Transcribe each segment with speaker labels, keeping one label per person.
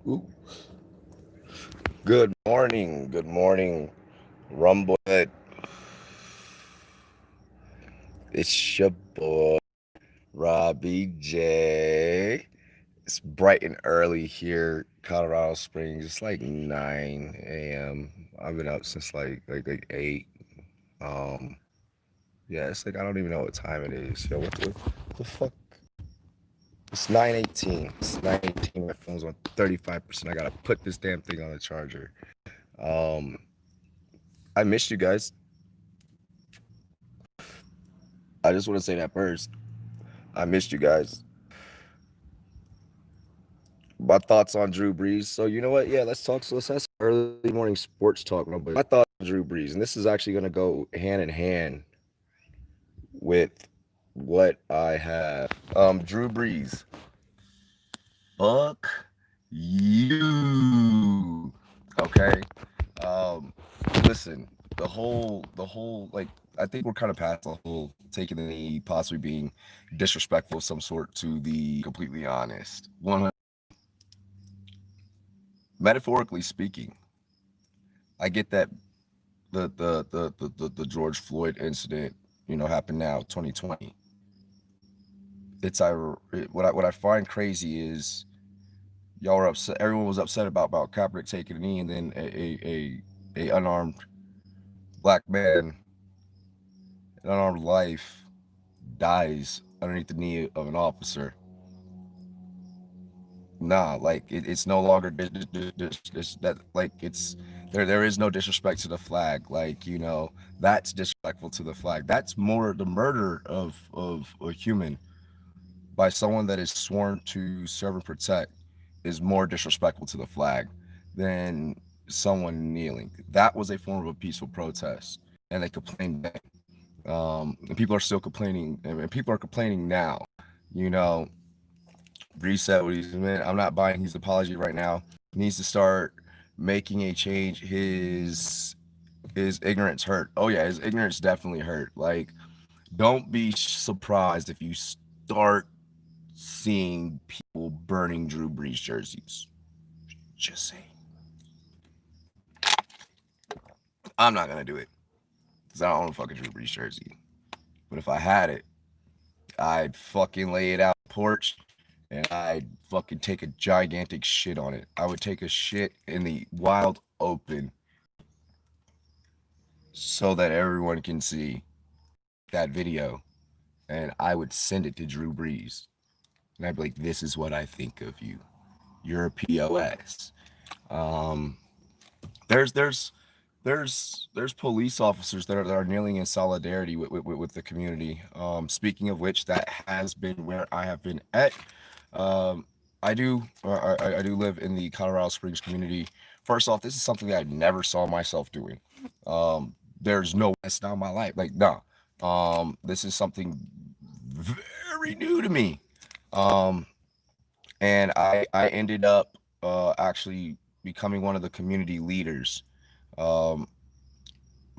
Speaker 1: Ooh. Good morning. Good morning. Rumble. It's your boy, Robbie J. It's bright and early here, Colorado Springs. It's like 9 a.m. I've been up since like 8. Um, yeah, it's like I don't even know what time it is. Yo, what the fuck? It's 9:18. It's 9:18. My phone's on 35%. I gotta put this damn thing on the charger. Um, I missed you guys. I just want to say that first. I missed you guys. My thoughts on Drew Brees. So you know what? Yeah, let's talk. So let's have some early morning sports talk. No, but my thoughts on Drew Brees, and this is actually going to go hand in hand with what I have. Drew Brees. Fuck you. Okay. Um, listen. The whole like. I think we're kind of past the whole taking the knee, possibly being disrespectful of some sort. To the completely honest, one metaphorically speaking, I get that the George Floyd incident, happened now, 2020. What I find crazy is y'all were upset. Everyone was upset about Kaepernick taking a knee, and then a unarmed black man, an unarmed life, dies underneath the knee of an officer. Nah, like it's no longer that, like it's there is no disrespect to the flag. Like, that's disrespectful to the flag. That's more the murder of a human by someone that is sworn to serve and protect is more disrespectful to the flag than someone kneeling. That was a form of a peaceful protest, and they complained then. And people are still complaining, and people are complaining now. You know, Reset what he's, man. I'm not buying his apology right now. He needs to start making a change. His ignorance hurt. Oh yeah, his ignorance definitely hurt. Like, don't be surprised if you start seeing people burning Drew Brees jerseys. Just saying. I'm not gonna do it because I don't own a fucking Drew Brees jersey. But if I had it, I'd fucking lay it out on the porch and I'd fucking take a gigantic shit on it. I would take a shit in the wild open so that everyone can see that video, and I would send it to Drew Brees. And I'd be like, this is what I think of you. You're a POS. Um, there's there's police officers that are kneeling in solidarity with the community. Speaking of which, that has been where I have been at. Um, I do live in the Colorado Springs community. First off, this is something that I never saw myself doing. There's no, that's not my life. Like, no. This is something very new to me. Um, and I ended up actually becoming one of the community leaders, um,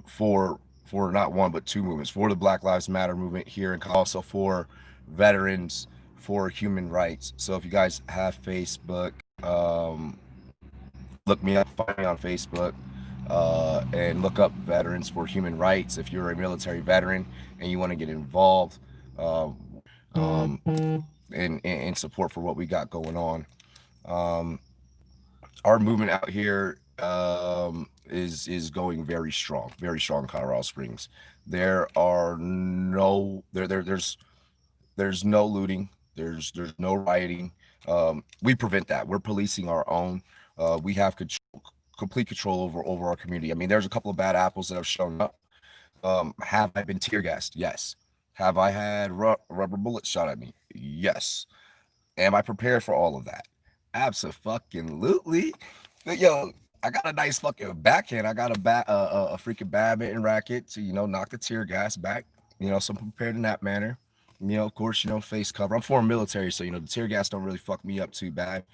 Speaker 1: for not one but two movements, for the Black Lives Matter movement here, and also for veterans for human rights. So if you guys have Facebook, look me up, find me on Facebook, and look up Veterans for Human Rights. If you're a military veteran and you want to get involved, um, in support for what we got going on. Um, our movement out here, is going very strong in Colorado Springs. There are no there's no looting. There's no rioting. We prevent that. We're policing our own. We have complete control over our community. I mean, there's a couple of bad apples that have shown up. Have I been tear gassed? Yes. Have I had rubber bullets shot at me? Yes. Am I prepared for all of that? Absolutely. But yo, I got a nice fucking backhand. I got a freaking badminton racket to knock the tear gas back. So I'm prepared in that manner. Of course, face cover. I'm former military, so the tear gas don't really fuck me up too bad.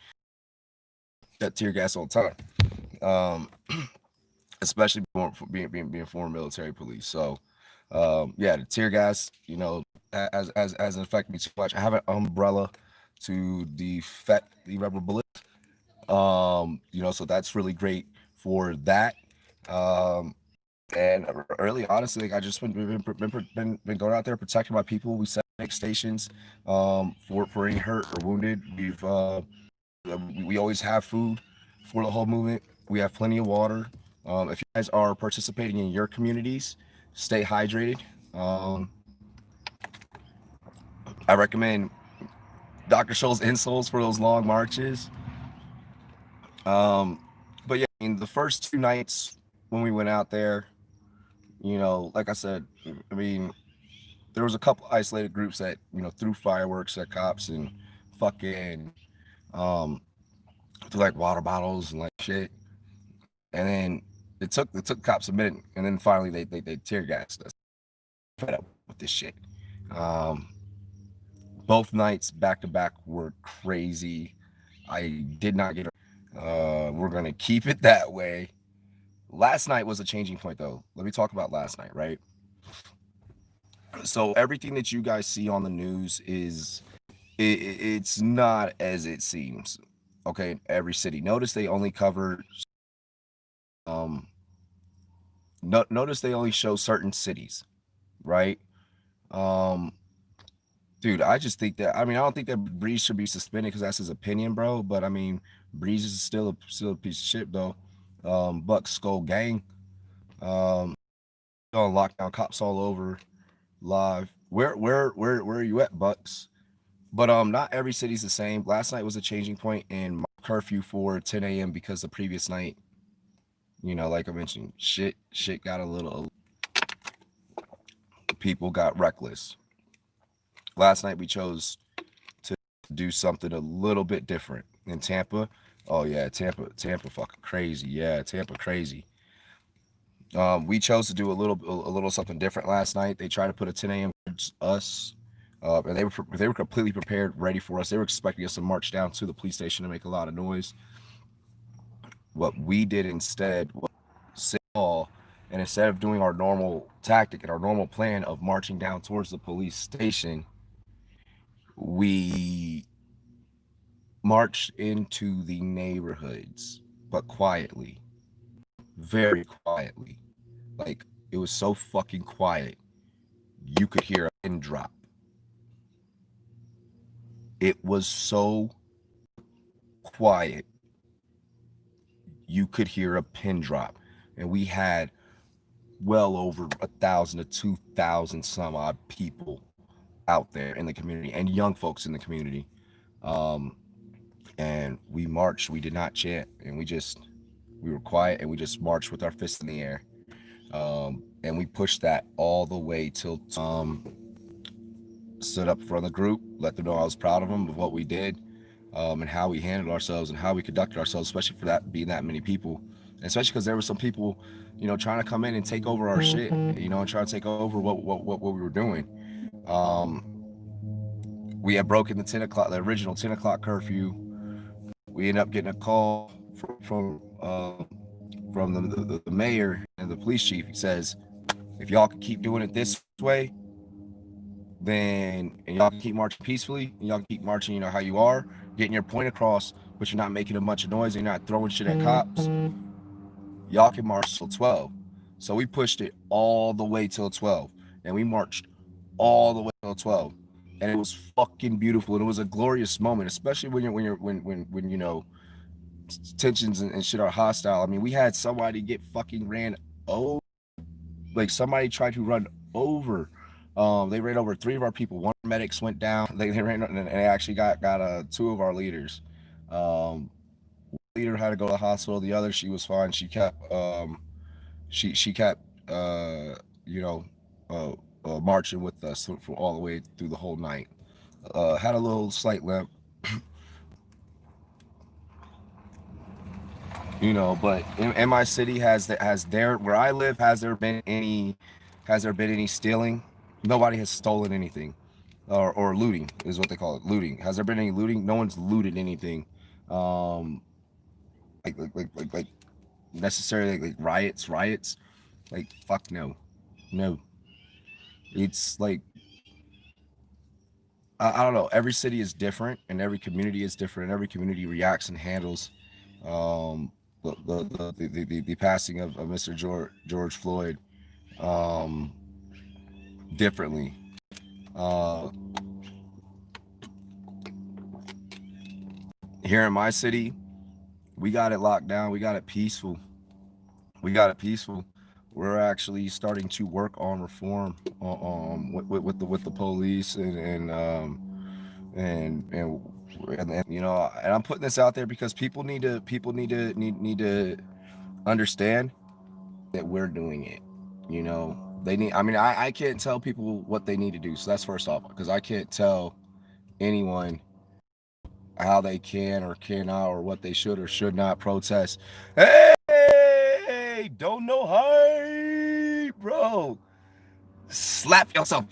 Speaker 1: That tear gas all the time. Um, especially being former military police. So, yeah, the tear gas, hasn't affected me too much. I have an umbrella to defect the rubber bullet. You know, so that's really great for that. Um, and early, honestly, like I just been going out there protecting my people. We set make stations for any hurt or wounded. We always have food for the whole movement. We have plenty of water. If you guys are participating in your communities, stay hydrated. Um, I recommend Dr. Scholl's insoles for those long marches. But yeah, I mean, the first 2 nights when we went out there, you know, like I said, I mean, there was a couple isolated groups that threw fireworks at cops and fucking um, threw like water bottles and like shit. And then it took cops a minute, and then finally they tear gassed us. Fed up with this shit. Um, both nights back to back were crazy. I did not get. We're gonna keep it that way. Last night was a changing point, though. Let me talk about last night, right? So everything that you guys see on the news it's not as it seems. Okay, in every city. Notice they only cover. Um, notice they only show certain cities, right? Um, dude, I just think that. I mean, I don't think that Breeze should be suspended because that's his opinion, bro. But I mean, Breeze is still a piece of shit, though. Buck Skull Gang, um, on lockdown, cops all over, live. Where are you at, Bucks? But not every city's the same. Last night was a changing point in my curfew for 10 a.m. because the previous night, like I mentioned, shit got a little. People got reckless. Last night we chose to do something a little bit different in Tampa. Oh yeah, Tampa, fucking crazy. Yeah, Tampa, crazy. We chose to do a little something different last night. They tried to put a 10 a.m. towards us, and they were completely prepared, ready for us. They were expecting us to march down to the police station to make a lot of noise. What we did instead was sit all, and instead of doing our normal tactic and our normal plan of marching down towards the police station, we marched into the neighborhoods, but quietly, very quietly. Like it was so fucking quiet, you could hear a pin drop. It was so quiet, you could hear a pin drop, and we had well over 1,000 to 2,000 some odd people out there in the community and young folks in the community. Um, and we marched. We did not chant, and we were quiet, and we just marched with our fists in the air. And we pushed that all the way till stood up in front of the group, let them know I was proud of them of what we did, and how we handled ourselves and how we conducted ourselves, especially for that being that many people, and especially because there were some people, trying to come in and take over our shit, and try to take over what we were doing. Um, we had broken the original 10 o'clock curfew. We ended up getting a call from the mayor and the police chief. He says, if y'all can keep doing it this way, then and y'all can keep marching peacefully, and y'all can keep marching, how you are, getting your point across, but you're not making a bunch of noise, and you're not throwing shit at cops, y'all can march till 12. So we pushed it all the way till 12, and we marched all the way till 12, and it was fucking beautiful, and it was a glorious moment, especially when tensions and shit are hostile. I mean, we had somebody get fucking ran over, like somebody tried to run over. They ran over 3 of our people. One medics went down. They ran and they actually got 2 of our leaders. Um, Leader had to go to the hospital. The other, she was fine. She kept you know uh, marching with us for all the way through the whole night. Had a little slight limp, but in my city has there where I live, has there been any stealing? Nobody has stolen anything, or looting is what they call it. Looting. Has there been any looting? No one's looted anything. Um, like necessarily like riots. Like fuck no, no. It's like I don't know. Every city is different, and every community is different, and every community reacts and handles. um, the passing of Mr. George Floyd um, differently. Uh, Here in my city, we got it locked down. We got it peaceful. We got it peaceful. We're actually starting to work on reform with the police and you know, and I'm putting this out there because people need to understand that we're doing it. You know, they need. I mean, I can't tell people what they need to do. So that's first off, because I can't tell anyone how they can or cannot or what they should or should not protest. Hey, don't know hype, bro. Slap yourself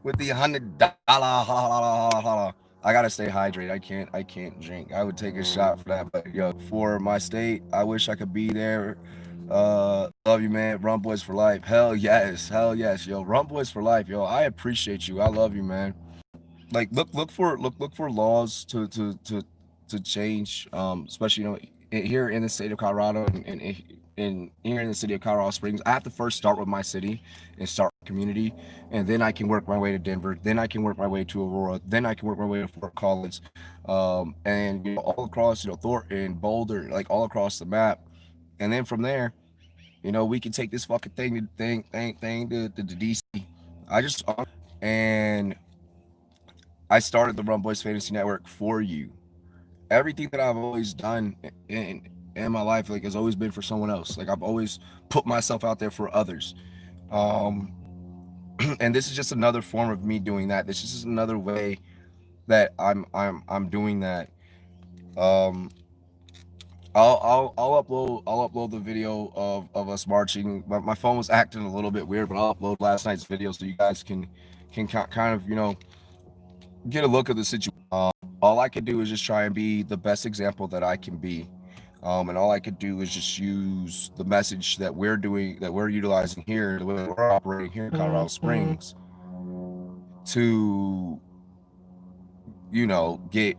Speaker 1: with the $100. I gotta stay hydrated. I can't drink. I would take a shot for that, but yo, for my state, I wish I could be there. Love you, man. Rum Boys for life. Hell yes, yo. Rum Boys for life, yo. I appreciate you. I love you, man. Like look for laws to change, especially here in the state of Colorado and here in the city of Colorado Springs. I have to first start with my city and start with community, and then I can work my way to Denver, then I can work my way to Aurora, then I can work my way to Fort Collins, and all across Thornton, Boulder, like all across the map. And then from there, we can take this fucking thing to DC. I just and I started the Rum Boys Fantasy Network for you. Everything that I've always done in my life, like, has always been for someone else. Like, I've always put myself out there for others. Um, and this is just another form of me doing that. This is just another way that I'm doing that. Um, I'll upload the video of us marching. My phone was acting a little bit weird, but I'll upload last night's video so you guys can kind of get a look at the situation. All I could do is just try and be the best example that I can be. And all I could do is just use the message that we're utilizing here, the way we're operating here in Colorado Springs, to get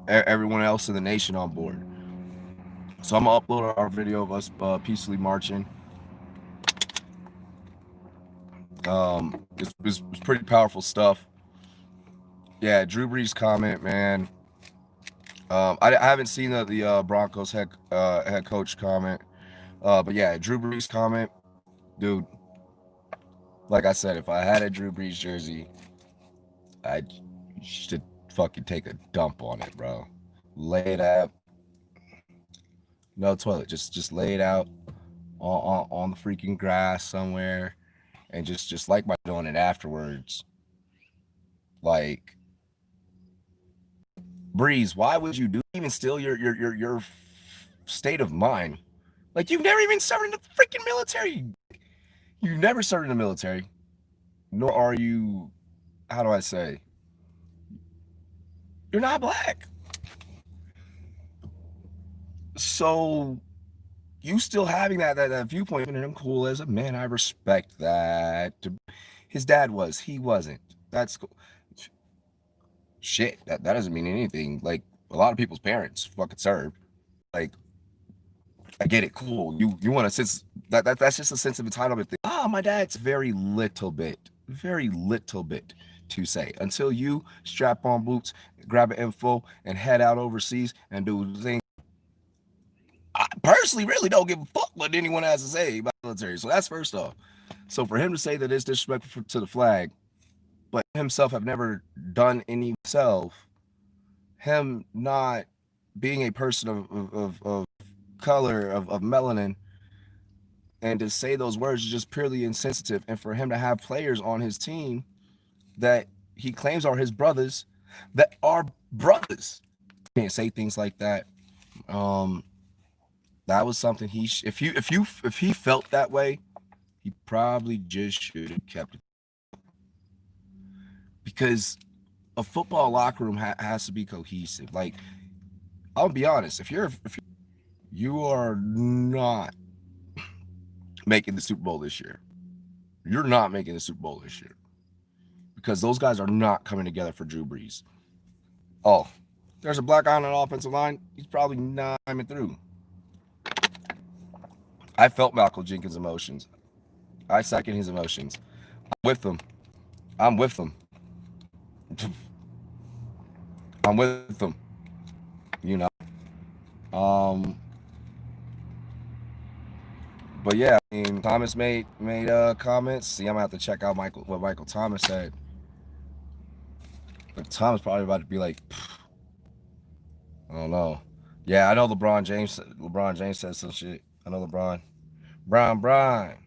Speaker 1: everyone else in the nation on board. So I'm gonna upload our video of us peacefully marching. It's pretty powerful stuff. Yeah, Drew Brees' comment, man. I haven't seen the Broncos head coach comment, but yeah, Drew Brees' comment, dude. Like I said, if I had a Drew Brees jersey, I should fucking take a dump on it, bro. Lay it out, no toilet, just lay it out on the freaking grass somewhere, and just like by doing it afterwards. Like, Breeze, why would you do even still your state of mind? Like, you've never even served in the freaking military. You've never served in the military, nor are you. How do I say? You're not black. So you still having that viewpoint, and I'm cool as a man. I respect that. His dad was. He wasn't. That's cool. Shit. That doesn't mean anything. Like, a lot of people's parents fucking served. Like, I get it. Cool. You want to sense that's just a sense of entitlement thing. My dad's very little bit to say until you strap on boots, grab an info, and head out overseas and do the thing. I personally really don't give a fuck what anyone has to say about the military. So that's first off. So for him to say that it's disrespectful to the flag, but himself have never done any himself, him not being a person of color, of melanin, and to say those words is just purely insensitive. And for him to have players on his team that he claims are his brothers, that are brothers, can't say things like that. That was something if he felt that way, he probably just should have kept it, because a football locker room has to be cohesive. Like, I'll be honest, if you are not making the Super Bowl this year, you're not making the Super Bowl this year, because those guys are not coming together for Drew Brees. Oh, there's a black guy on an offensive line, he's probably not coming through. I felt Malcolm Jenkins' emotions. I second his emotions. I'm with them. I'm with them. I'm with them. You know. But yeah, I mean, Thomas made comments. See, I'm gonna have to check out what Michael Thomas said. But Thomas probably about to be like, I don't know. Yeah, I know LeBron James said some shit. I know LeBron. Brian.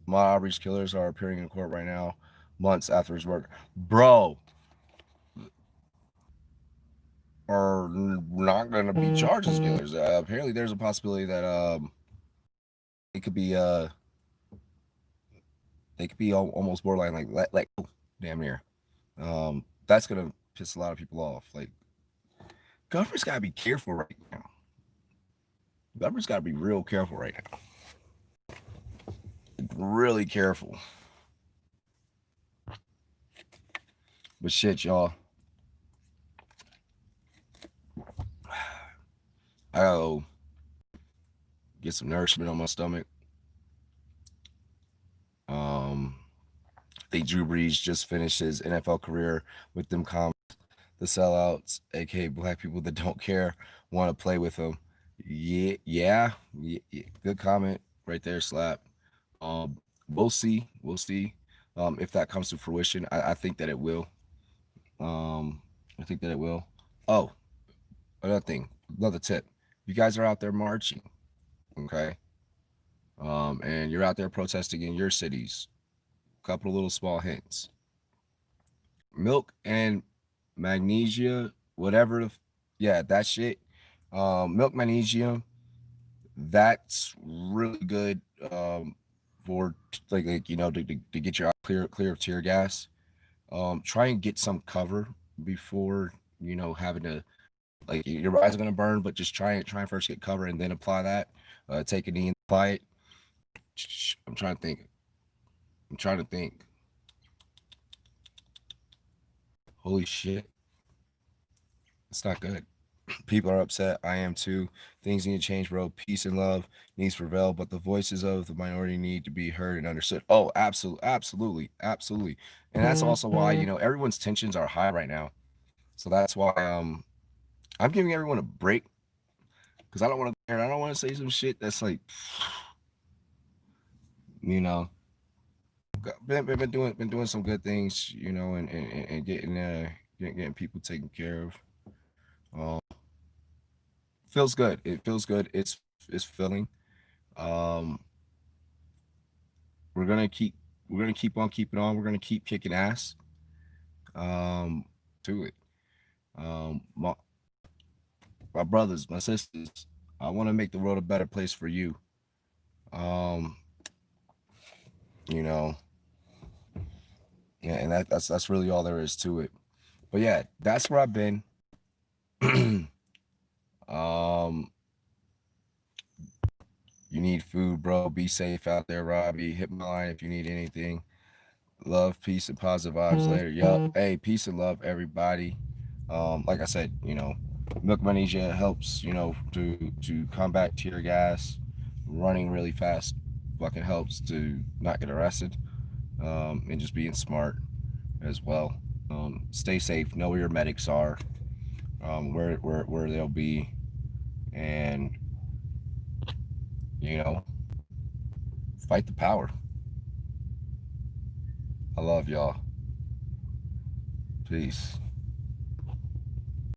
Speaker 1: Ahmaud Arbery's killers are appearing in court right now, months after his murder. Bro, are not going to be charged as killers. Apparently, there's a possibility that it could be they could be almost borderline like damn near. That's gonna piss a lot of people off. Like, government's gotta be careful right now. Government's gotta be real careful right now. Really careful. But shit, y'all. I gotta get some nourishment on my stomach. I think Drew Brees just finished his NFL career with them comments. The sellouts, aka black people that don't care, want to play with him. Yeah. Good comment right there, Slap. We'll see. If that comes to fruition. I think that it will. I think that it will. Oh, another tip. You guys are out there marching, okay? And you're out there protesting in your cities. Couple of little small hints. Milk and magnesia, whatever. That shit. Milk, magnesium. That's really good for like to get your eye clear of tear gas. Try and get some cover before having to, like, your eyes are gonna burn, but just try and first get cover and then apply that. Take a knee and apply it. I'm trying to think. Holy shit. It's not good. People are upset. I am too. Things need to change, bro. Peace and love needs to prevail, but the voices of the minority need to be heard and understood. Oh, absolutely. And that's also why, everyone's tensions are high right now. So that's why I'm giving everyone a break, because I don't want to say some shit that's like, been doing some good things, and getting people taken care of. Feels good. It feels good. It's filling. We're gonna keep on keeping on. We're gonna keep kicking ass. To it. My brothers, my sisters, I want to make the world a better place for you. Yeah, and that's really all there is to it. But yeah, that's where I've been. You need food, bro. Be safe out there, Robbie. Hit my line if you need anything. Love, peace, and positive vibes later. Yup. Hey, peace and love, everybody. Like I said, milk magnesia helps, to combat tear gas. Running really fast fucking helps to not get arrested. And just being smart as well. Stay safe. Know where your medics are. Where they'll be, and fight the power. I love y'all. Peace.